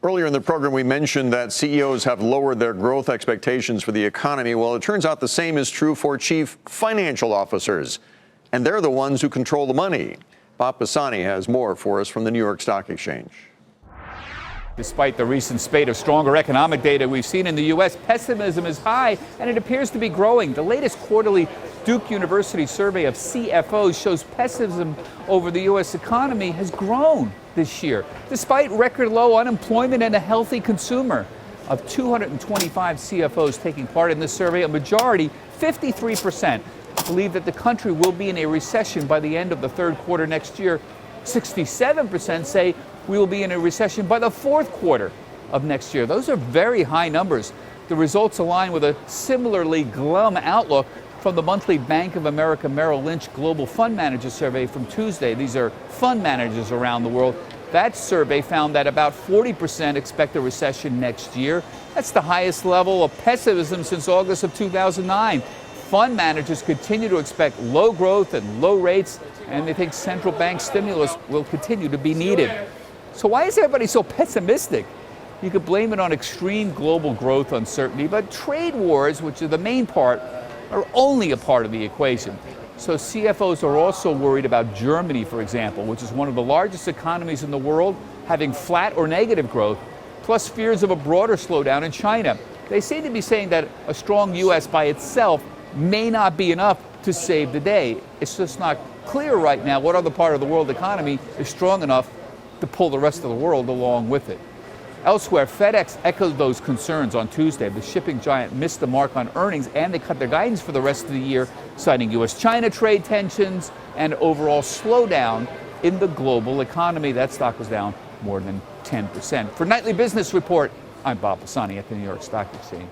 Earlier in the program, we mentioned that CEOs have lowered their growth expectations for the economy. Well, it turns out the same is true for chief financial officers, and they're the ones who control the money. Bob Pisani has more for us from the New York Stock Exchange. Despite the recent spate of stronger economic data we've seen in the U.S., pessimism is high, and it appears to be growing. The latest quarterly Duke University survey of CFOs shows pessimism over the U.S. economy has grown this year, despite record low unemployment and a healthy consumer. Of 225 CFOs taking part in this survey, a majority, 53%, believe that the country will be in a recession by the end of the third quarter next year. 67% say we will be in a recession by the fourth quarter of next year. Those are very high numbers. The results align with a similarly glum outlook from the monthly Bank of America Merrill Lynch Global Fund Manager Survey from Tuesday. These are fund managers around the world. That survey found that about 40% expect a recession next year. That's the highest level of pessimism since August of 2009. Fund managers continue to expect low growth and low rates, and they think central bank stimulus will continue to be needed. So why is everybody so pessimistic? You could blame it on extreme global growth uncertainty, but trade wars, which are the main part, are only a part of the equation. So CFOs are also worried about Germany, for example, which is one of the largest economies in the world, having flat or negative growth, plus fears of a broader slowdown in China. They seem to be saying that a strong U.S. by itself may not be enough to save the day. It's just not clear right now what other part of the world economy is strong enough to pull the rest of the world along with it. Elsewhere, FedEx echoed those concerns on Tuesday. The shipping giant missed the mark on earnings, and they cut their guidance for the rest of the year, citing U.S.-China trade tensions and overall slowdown in the global economy. That stock was down more than 10%. For Nightly Business Report, I'm Bob Pisani at the New York Stock Exchange.